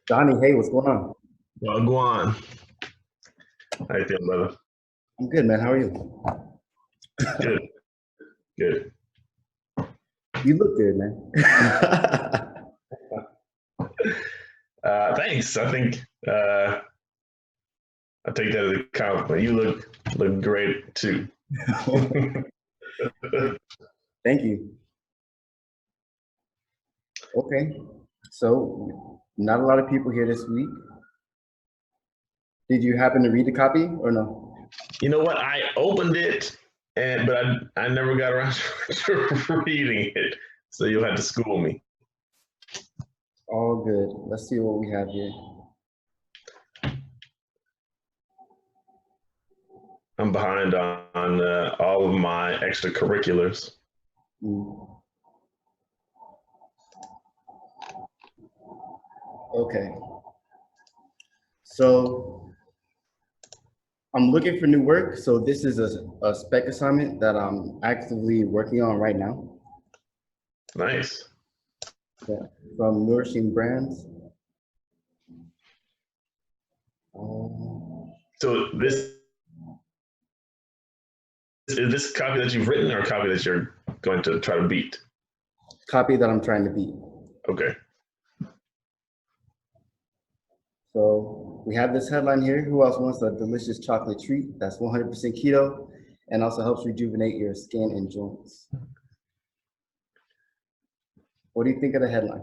Donnie, hey, what's going on? Well, go on. How you feeling, brother? I'm good, man. How are you? Good, good. You look good, man. Thanks. I think I take that as a compliment. You look great too. Thank you. Okay, so not a lot of people here this week. Did you happen to read the copy or no? You know what? I opened it, but I never got around to reading it. So you'll have to school me. All good. Let's see what we have here. I'm behind on all of my extracurriculars. Okay. So I'm looking for new work. So this is a spec assignment that I'm actively working on right now. Nice. Yeah, from Nourishing Brands. So this is this copy that you've written or a copy that you're going to try to beat? Copy that I'm trying to beat. Okay. So we have this headline here. Who else wants a delicious chocolate treat that's 100% keto and also helps rejuvenate your skin and joints? What do you think of the headline?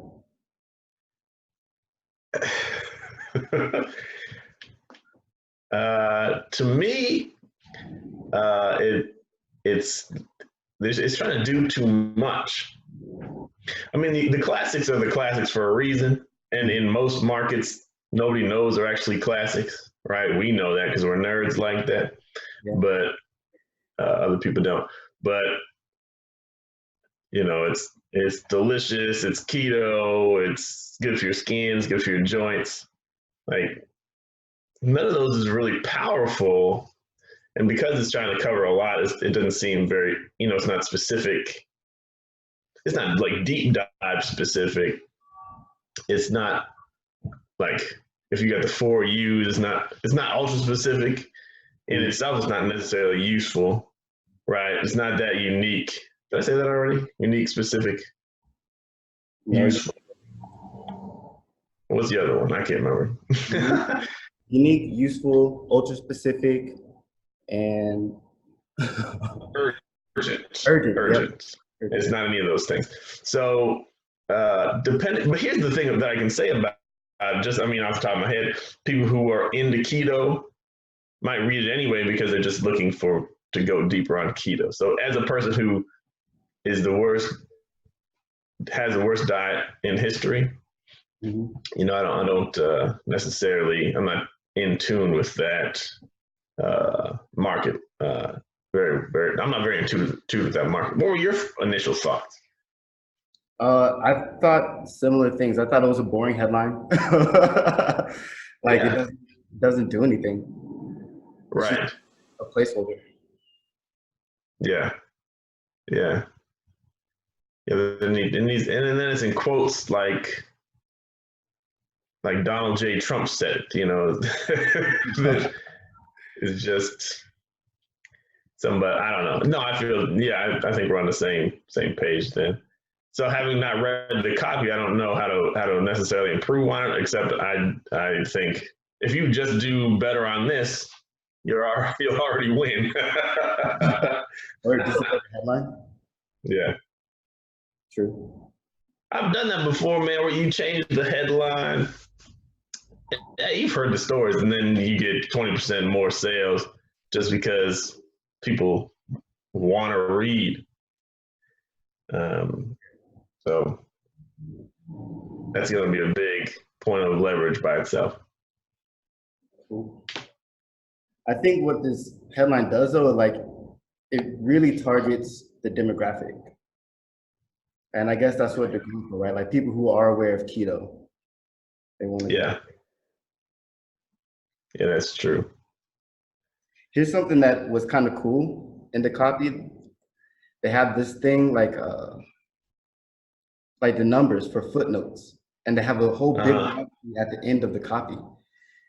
To me, it's trying to do too much. I mean, the classics are the classics for a reason, and in most markets, nobody knows they're actually classics, right? We know that because we're nerds like that, yeah. But other people don't. But you know, it's delicious, it's keto, it's good for your skin, it's good for your joints. Like none of those is really powerful. And because it's trying to cover a lot, it doesn't seem very, it's not specific. It's not like deep dive specific. It's not like if you got the 4 U's, it's not ultra specific in itself. It's not necessarily useful, right? It's not that unique. Did I say that already? Unique, specific, useful. What's the other one? I can't remember. Unique, useful, ultra specific, and urgent. Yep. It's not any of those things. So but here's the thing that I can say about off the top of my head, people who are into keto might read it anyway because they're just looking to go deeper on keto. So as a person who is has the worst diet in history, I don't necessarily, I'm not in tune with that market. I'm not very in tune with that market. What were your initial thoughts? I thought similar things. I thought it was a boring headline. It doesn't do anything. Right. A placeholder. Yeah. It needs, and then it's in quotes like Donald J. Trump said, it's just somebody, I don't know. No, I think we're on the same page then. So having not read the copy, I don't know how to necessarily improve on it, except I think if you just do better on this, you'll already win. Or just like a headline? Yeah. True. I've done that before, man, where you change the headline. Yeah, you've heard the stories, and then you get 20% more sales just because people want to read. So that's going to be a big point of leverage by itself. Cool. I think what this headline does, though, it really targets the demographic. And I guess that's what they're going for, right? Like people who are aware of keto. They want to. Yeah. Yeah, that's true. Here's something that was kind of cool in the copy. They have this thing like the numbers for footnotes. and they have a whole bibliography at the end of the copy.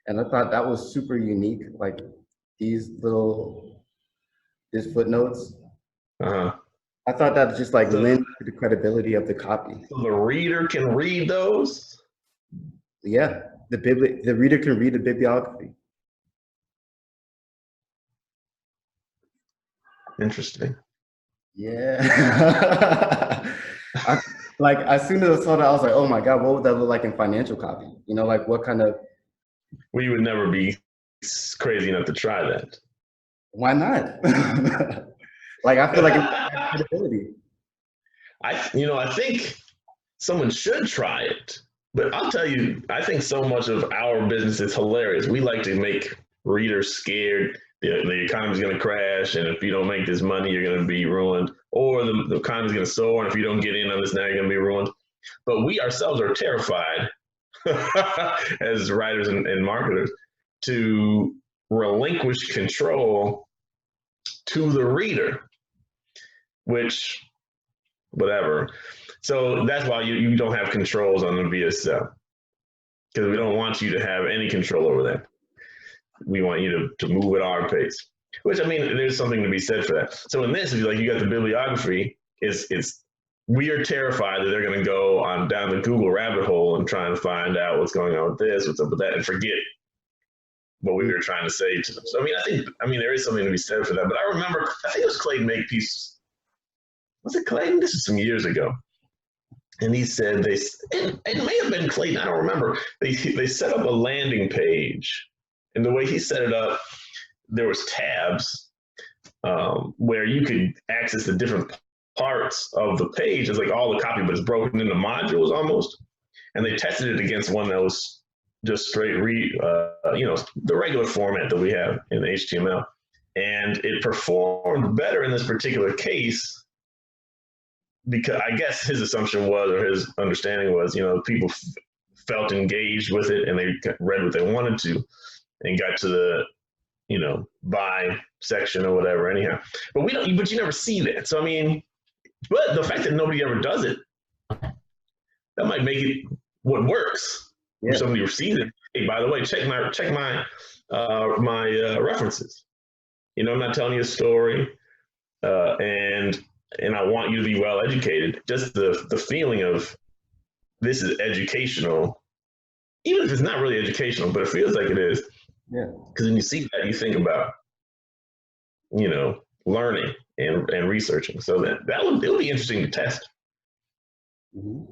And I thought that was super unique, like these footnotes. I thought that just like lends to the credibility of the copy. So the reader can read those? Yeah, the reader can read the bibliography. Interesting. Yeah. Like as soon as I saw that, I was like, oh my God, what would that look like in financial copy? You know, like what kind of... Well, you would never be crazy enough to try that. Why not? Like, I feel like it's credibility. I think someone should try it, but I'll tell you, I think so much of our business is hilarious. We like to make readers scared. The economy's going to crash, and if you don't make this money, you're going to be ruined. Or the economy's going to soar, and if you don't get in on this now, you're going to be ruined. But we ourselves are terrified as writers and marketers to relinquish control to the reader, which, whatever. So that's why you don't have controls on the VSL, because we don't want you to have any control over that. We want you to move at our pace, which, I mean, there's something to be said for that. So in this, if you got the bibliography, we are terrified that they're going to go on down the Google rabbit hole and try and find out what's going on with this, what's up with that, and forget what we were trying to say to them. So, I mean, there is something to be said for that. But I remember, I think it was Clayton Makepeace. Was it Clayton? This was some years ago. And he said it may have been Clayton, I don't remember. They set up a landing page. And the way he set it up, there was tabs where you could access the different parts of the page. It's like all the copy, but it's broken into modules almost. And they tested it against one that was just straight the regular format that we have in HTML. And it performed better in this particular case because I guess his assumption was, or his understanding was, people felt engaged with it and they read what they wanted to and got to the, buy section or whatever anyhow. But you never see that. So, I mean, but the fact that nobody ever does it, that might make it what works. Yeah. If somebody receives it, hey, by the way, check my references. I'm not telling you a story, and I want you to be well educated. Just the feeling of this is educational, even if it's not really educational, but it feels like it is. Yeah. Because when you see that, you think about, learning and researching. So it'll be interesting to test. Mm-hmm.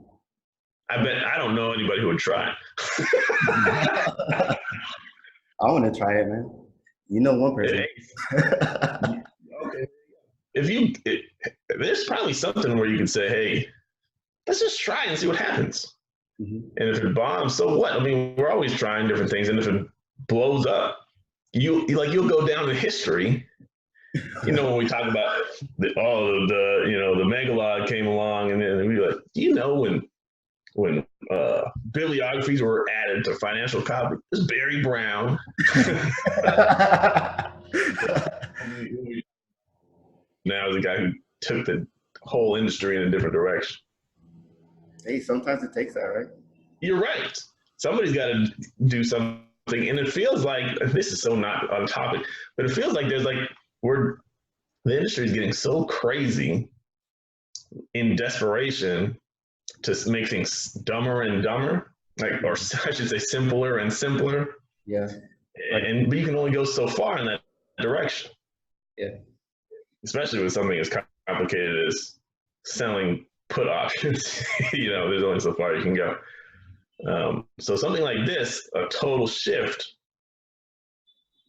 I don't know anybody who would try. I want to try it, man. One person. Okay. There's probably something where you can say, hey, let's just try and see what happens. Mm-hmm. And if it bombs, so what? I mean, we're always trying different things. And if it blows up, you'll go down in history. When we talk about the Megalod came along, and then we were like, when bibliographies were added to financial copy, it was Barry Brown. Now the guy who took the whole industry in a different direction. Hey, sometimes it takes that, right? You're right. Somebody's got to do something, and it feels like, this is so not on topic, but it feels like there's the industry is getting so crazy in desperation to make things dumber and dumber, or I should say simpler and simpler. Yeah. But you can only go so far in that direction. Yeah. Especially with something as complicated as selling put options. There's only so far you can go. So something like this, a total shift,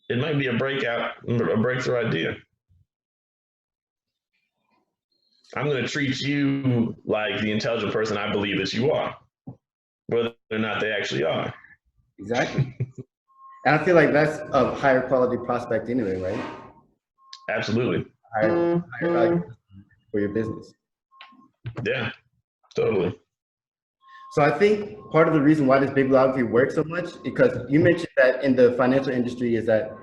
it might be a breakthrough idea. I'm going to treat you like the intelligent person I believe that you are, whether or not they actually are. Exactly. And I feel like that's a higher quality prospect anyway, right? Absolutely. Higher value for your business. Yeah, totally. So I think part of the reason why this bibliography works so much, because you mentioned that in the financial industry, is that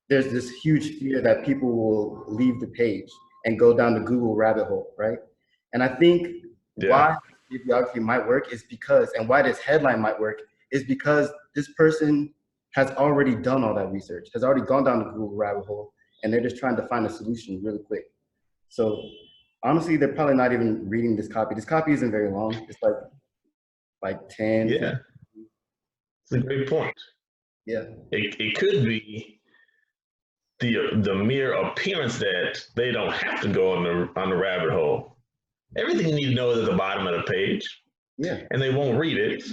there's this huge fear that people will leave the page and go down the Google rabbit hole, right? And I think why bibliography might work is because, and why this headline might work is because this person has already done all that research, has already gone down the Google rabbit hole, and they're just trying to find a solution really quick. So honestly, they're probably not even reading this copy. This copy isn't very long. It's like 10. Yeah, it's a great point. Yeah. It could be the mere appearance that they don't have to go on the rabbit hole. Everything you need to know is at the bottom of the page. Yeah. And they won't read it.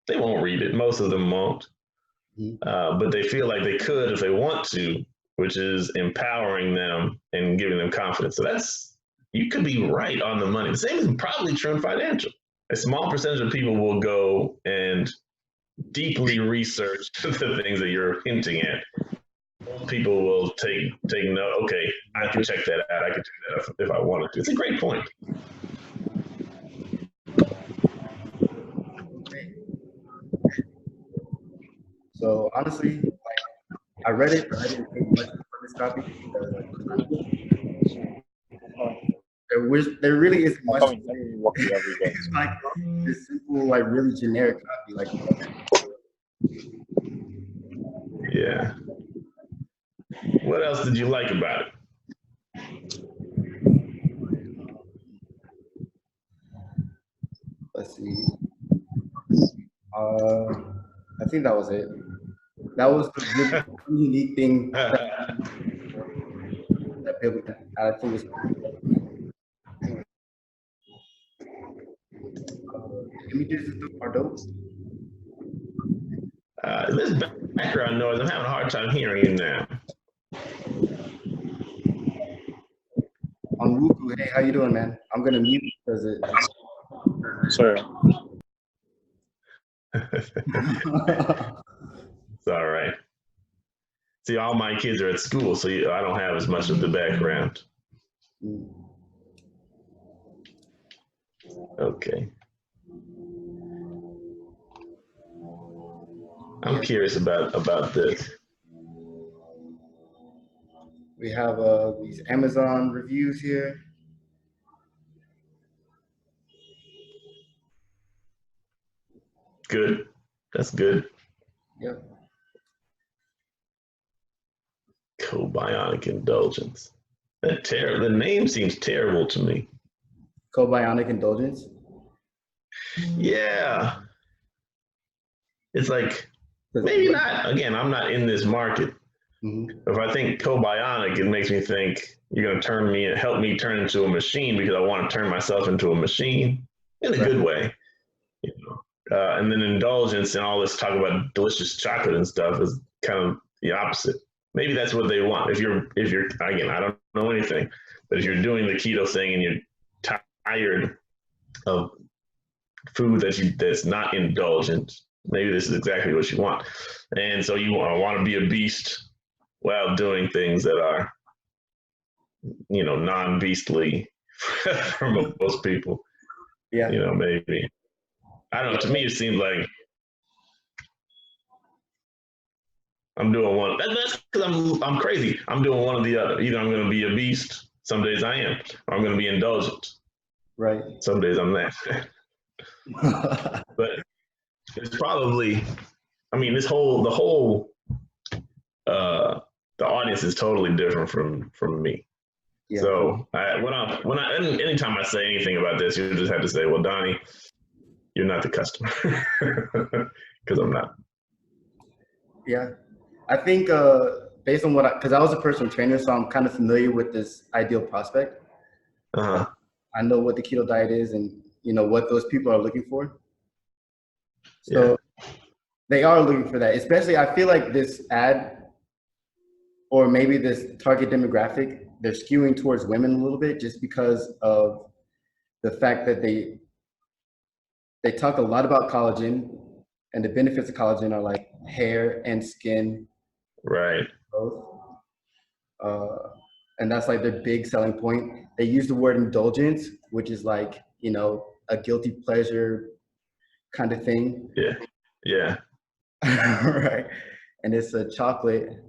They won't read it. Most of them won't. But they feel like they could if they want to, which is empowering them and giving them confidence. So you could be right on the money. The same is probably true in financial. A small percentage of people will go and deeply research the things that you're hinting at. People will take note. Okay, I can check that out. I can do that if I wanted to. It's a great point. So honestly, I read it, but I didn't take much from this copy because there really isn't much. It's like this simple, like really generic copy. Like, yeah. What else did you like about it? Let's see. I think that was it. That was the really unique thing that I think is. Images are dope. This background noise, I'm having a hard time hearing you now. On Wuku, hey, how you doing, man? I'm gonna mute because it. Sorry. It's all right. See, all my kids are at school, so I don't have as much of the background. Okay. I'm curious about this. We have these Amazon reviews here. Good. That's good. Yep. CoBionic Indulgence. The name seems terrible to me. CoBionic Indulgence. Yeah. It's like, maybe not. Again, I'm not in this market. If I think CoBionic, it makes me think you're going to help me turn into a machine because I want to turn myself into a machine in a good way. You know? And then indulgence and all this talk about delicious chocolate and stuff is kind of the opposite. Maybe that's what they want. If you're again, I don't know anything, but if you're doing the keto thing and you're tired of food that's not indulgent, maybe this is exactly what you want. And so you want to be a beast while doing things that are, non-beastly for most people. Yeah. Maybe. I don't know. To me, it seems like I'm doing one. That's because I'm crazy. I'm doing one or the other. Either I'm going to be a beast. Some days I am. Or I'm going to be indulgent. Right. Some days I'm not. But it's probably. I mean, the audience is totally different from me. Yeah. So anytime I say anything about this, you just have to say, well, Donnie, you're not the customer, because I'm not. Yeah, I think based on because I was a personal trainer, so I'm kind of familiar with this ideal prospect. Uh-huh. I know what the keto diet is, and what those people are looking for. So they are looking for that. Especially, I feel like this ad, or maybe this target demographic, they're skewing towards women a little bit, just because of the fact that they talk a lot about collagen, and the benefits of collagen are like hair and skin. Right. Both. And that's like their big selling point. They use the word indulgence, which is like, a guilty pleasure kind of thing. Yeah. Yeah. Right. And it's a chocolate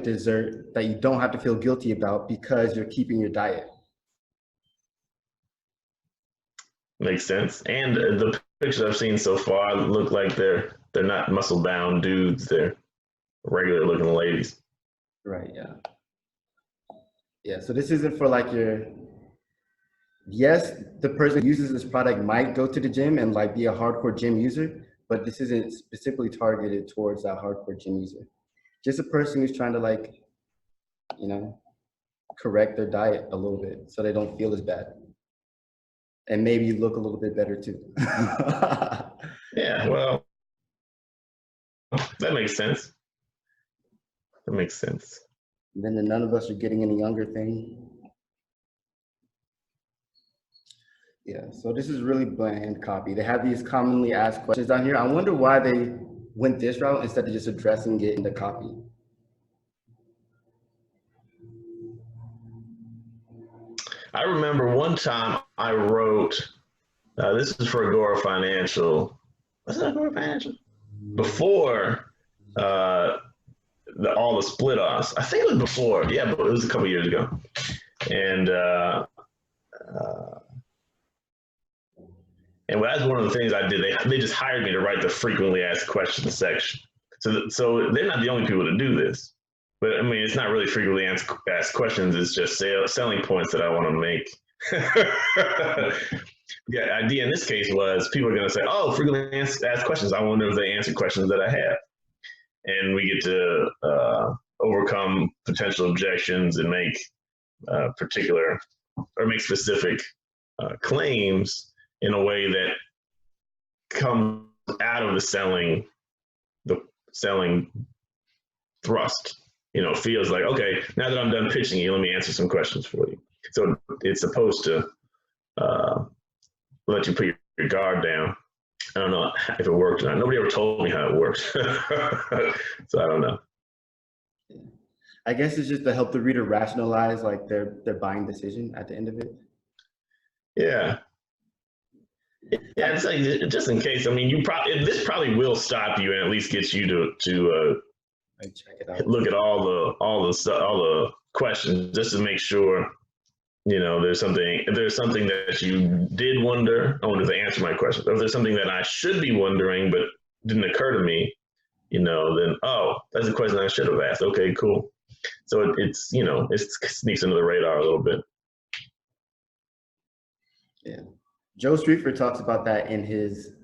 dessert that you don't have to feel guilty about because you're keeping your diet. Makes sense. And the pictures I've seen so far look like they're not muscle bound dudes. They're regular looking ladies. Right. Yeah. Yeah. So this isn't for like your. Yes, the person who uses this product might go to the gym and like be a hardcore gym user, but this isn't specifically targeted towards that hardcore gym user. Just a person who's trying to like, you know, correct their diet a little bit so they don't feel as bad. And maybe look a little bit better too. Yeah, well, that makes sense. That makes sense. And then the none of us are getting any younger thing. Yeah, so this is really bland copy. They have these commonly asked questions down here. I wonder why they went this route instead of just addressing it in the copy. I remember one time I wrote, this is for Agora Financial. Was it Agora Financial? Before all the split offs. I think it was before. Yeah, but it was a couple years ago. And that's one of the things I did. They just hired me to write the frequently asked questions section. So they're not the only people to do this. But I mean, it's not really frequently asked questions. It's just selling points that I want to make. The idea in this case was people are going to say, oh, frequently asked questions. I wonder if they answer questions that I have. And we get to overcome potential objections and make make specific claims in a way that comes out of the selling thrust. You know, feels like, okay, now that I'm done pitching you, let me answer some questions for you. So it's supposed to let you put your guard down. I don't know if it worked or not. Nobody ever told me how it worked. So I don't know. I guess it's just to help the reader rationalize like their buying decision at the end of it. Yeah. Yeah, it's like, just in case. I mean, this probably will stop you and at least get you to check it out. Look at all the questions just to make sure, you know, if there's something that you did wonder, I wonder if they answer my question. Or if there's something that I should be wondering but didn't occur to me, you know, then, oh, that's a question I should have asked. Okay, cool. So it's, you know, it sneaks under the radar a little bit. Yeah. Joe Streetford talks about that in his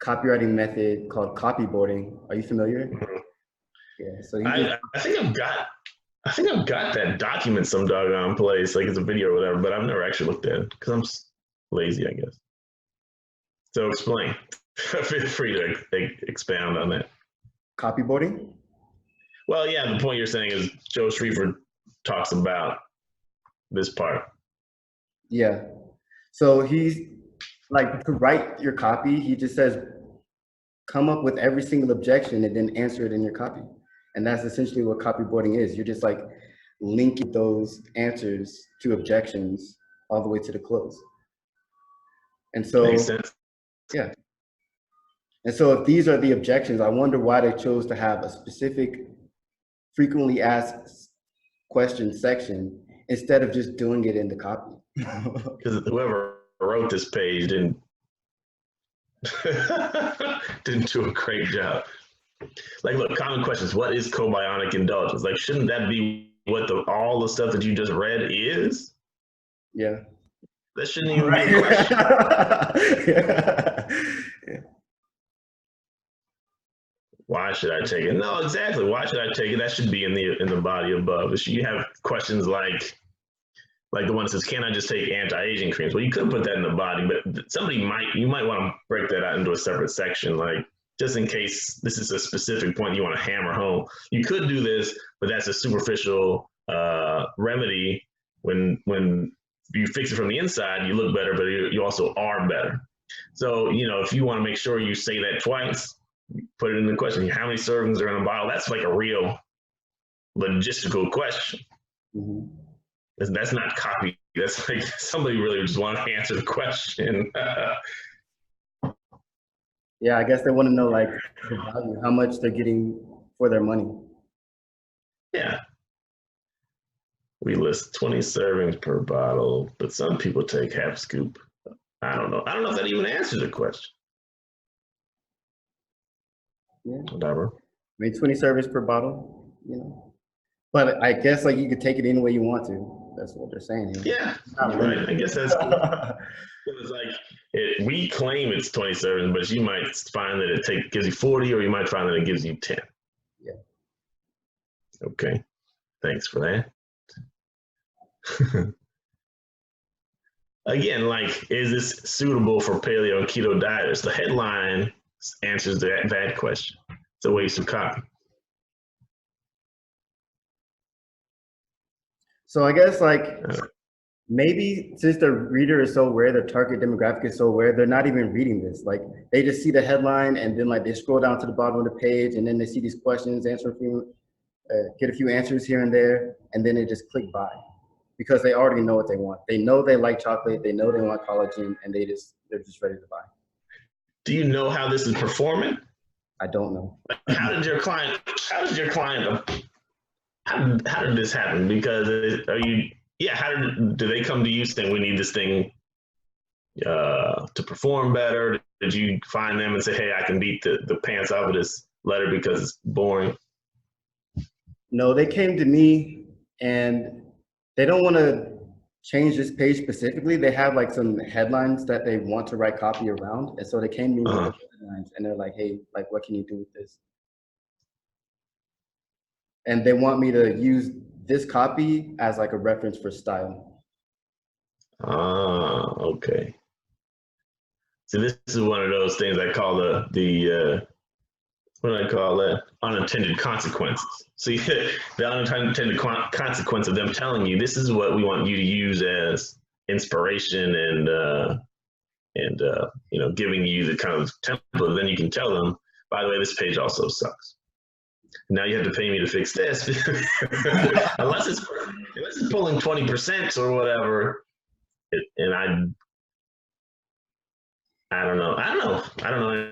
copywriting method called copyboarding. Are you familiar? Mm-hmm. Yeah. So I think I've got that document some doggone place, like it's a video or whatever, but I've never actually looked at it because I'm lazy, I guess. So explain. Feel free to expound on that. Copyboarding? Well, yeah, the point you're saying is Joe Streetford talks about this part. Yeah. So he's like, to write your copy, he just says, come up with every single objection and then answer it in your copy. And that's essentially what copyboarding is. You're just like linking those answers to objections all the way to the close. And so, makes sense. Yeah. And so if these are the objections, I wonder why they chose to have a specific frequently asked questions section instead of just doing it in the copy. Because whoever wrote this page didn't do a great job. Like, look, common questions. What is CoBionic Indulgence? Like, shouldn't that be what all the stuff that you just read is? Yeah. That shouldn't even be a question. Yeah. Why should I take it? No, exactly. Why should I take it? That should be in the body above. You have questions like the one that says, "Can I just take anti-aging creams?" Well, you could put that in the body, but you might want to break that out into a separate section, like, just in case this is a specific point you want to hammer home. You could do this, but that's a superficial remedy. When you fix it from the inside, you look better, but you also are better. So, you know, if you want to make sure you say that twice, put it in the question. How many servings are in a bottle? That's like a real logistical question. Mm-hmm. That's not copy. That's like somebody really just want to answer the question. Yeah, I guess they want to know like the value, how much they're getting for their money. Yeah. We list 20 servings per bottle, but some people take half scoop. I don't know. I don't know if that even answers the question. Yeah. Whatever. I mean, 20 servings per bottle, you know. But I guess like you could take it any way you want to. That's what they're saying here. Yeah, right. I guess that's cool. It's like we claim it's 20 servings, but you might find that it gives you 40, or you might find that it gives you 10. Yeah. Okay. Thanks for that. Again, like, is this suitable for paleo and keto dieters? The headline answers that question. It's a waste of copy. So I guess like maybe since the reader is so rare, the target demographic is so rare, they're not even reading this. Like they just see the headline and then like they scroll down to the bottom of the page and then they see these questions, get a few answers here and there, and then they just click buy because they already know what they want. They know they like chocolate, they know they want collagen, and they're just ready to buy. Do you know how this is performing? I don't know. How did this happen? Because do they come to you saying we need this thing to perform better? Did you find them and say, hey, I can beat the pants out of this letter because it's boring? No, they came to me and they don't want to change this page specifically. They have like some headlines that they want to write copy around. And so they came to me with the headlines and they're like, hey, like, what can you do with this? And they want me to use this copy as like a reference for style. Ah, okay. So this is one of those things I call what do I call that? Unintended consequences. See, the unintended consequence of them telling you this is what we want you to use as inspiration and giving you the kind of template. Then you can tell them, by the way, this page also sucks. Now you have to pay me to fix this, unless it's pulling 20% or whatever. I don't know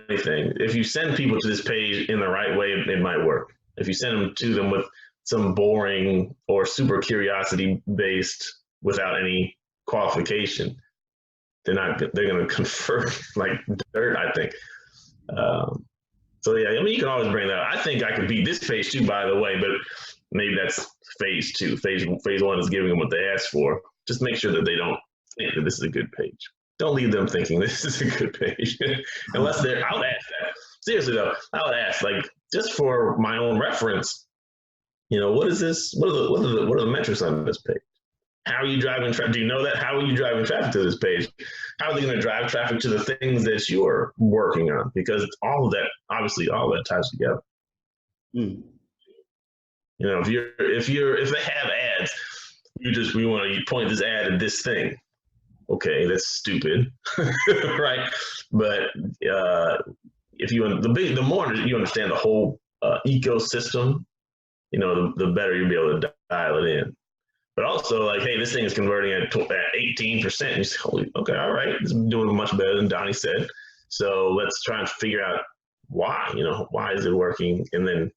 anything. If you send people to this page in the right way, it might work. If you send them to them with some boring or super curiosity based without any qualification, they're going to convert like dirt, I think. So yeah, I mean, you can always bring that up. I think I could beat this page too, by the way, but maybe that's phase 2. Phase 1 is giving them what they asked for. Just make sure that they don't think that this is a good page. Don't leave them thinking this is a good page. Unless I would ask that. Seriously though, I would ask, like, just for my own reference, what is this? What are the metrics on this page? How are you driving traffic? Do you know that? How are you driving traffic to this page? How are they going to drive traffic to the things that you are working on? Because all of that ties together. Mm. If they have ads, we want to point this ad at this thing. Okay, that's stupid, right? But the more you understand the whole ecosystem, the better you'll be able to dial it in. But also, like, hey, this thing is converting at 18%. And you say, holy, okay, all right, it's doing much better than Donnie said. So let's try and figure out why. Why is it working? And then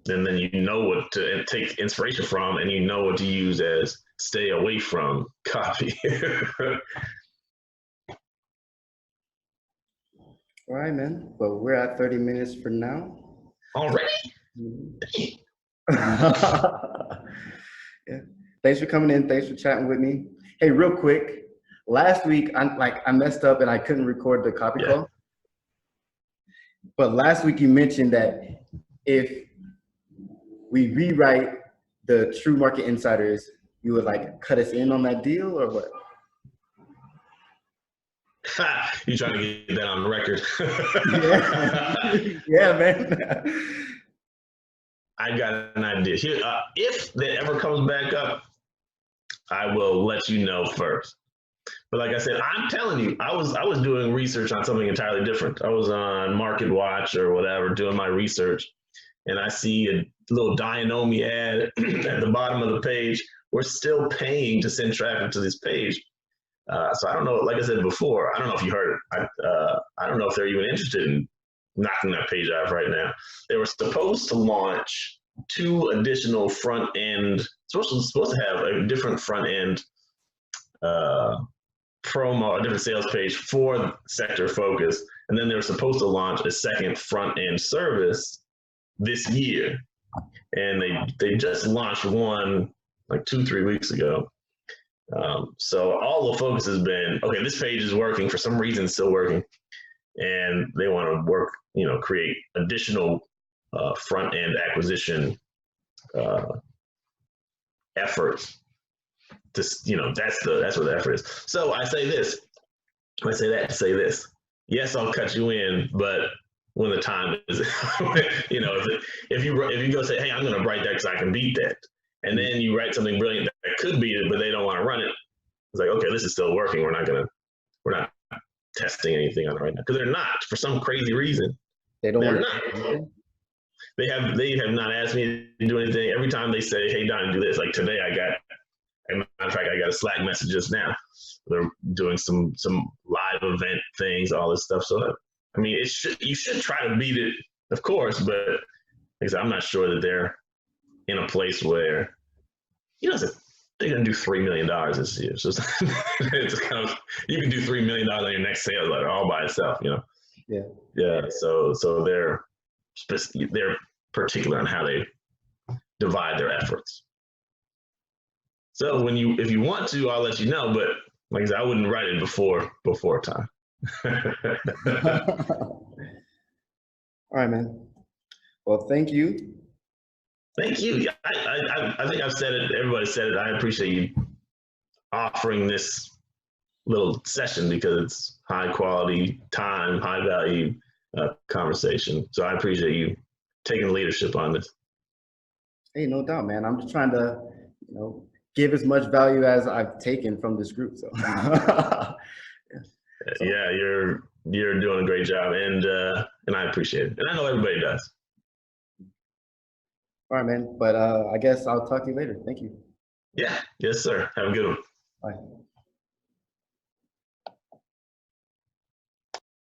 what to take inspiration from, and what to use as stay away from copy. All right, man. Well, we're at 30 minutes for now. Already? Yeah. Thanks for coming in. Thanks for chatting with me. Hey, real quick. Last week, I messed up and I couldn't record the copy call. But last week you mentioned that if we rewrite the True Market Insiders, you would like cut us in on that deal or what? You trying to get that on the record? Yeah, man. I got an idea. Here, if that ever comes back up, I will let you know first. But like I said, I'm telling you, I was doing research on something entirely different. I was on Market Watch or whatever, doing my research, and I see a little Dionomy ad at the bottom of the page. We're still paying to send traffic to this page. So I don't know, like I said before, I don't know if you heard it. I don't know if they're even interested in knocking that page off right now. They were supposed to launch 2 additional front end, supposed to have a different front end promo, a different sales page for sector focus. And then they were supposed to launch a second front end service this year. And they just launched one like 2-3 weeks ago. So all the focus has been, okay, this page is working for some reason, it's still working. And they want to work, create additional front end acquisition efforts. That's where the effort is. So I say this, I say that to say this. Yes, I'll cut you in, but when the time is, if you go say, hey, I'm going to write that because I can beat that, and then you write something brilliant that could beat it, but they don't want to run it. It's like, okay, this is still working. We're not testing anything on it right now because they're not, for some crazy reason. They're not. They have not asked me to do anything. Every time they say, hey, Donnie, do this. Like today, I got a Slack message just now. They're doing some live event things, all this stuff. So, I mean, you should try to beat it, of course, but like I said, I'm not sure that they're in a place where, they're going to do $3 million this year. So it's kind of, you can do $3 million on your next sales letter all by itself, Yeah. Yeah. So they're particular on how they divide their efforts. So if you want to, I'll let you know, but like I said, I wouldn't write it before time. All right, man. Well, thank you. Thank you. I think I've said it. Everybody said it. I appreciate you offering this little session because it's high quality time, high value conversation. So I appreciate you taking leadership on this. Hey, no doubt, man. I'm just trying to, give as much value as I've taken from this group. So, yeah, you're doing a great job, and I appreciate it, and I know everybody does. All right, man. But I guess I'll talk to you later. Thank you. Yeah. Yes, sir. Have a good one. Bye.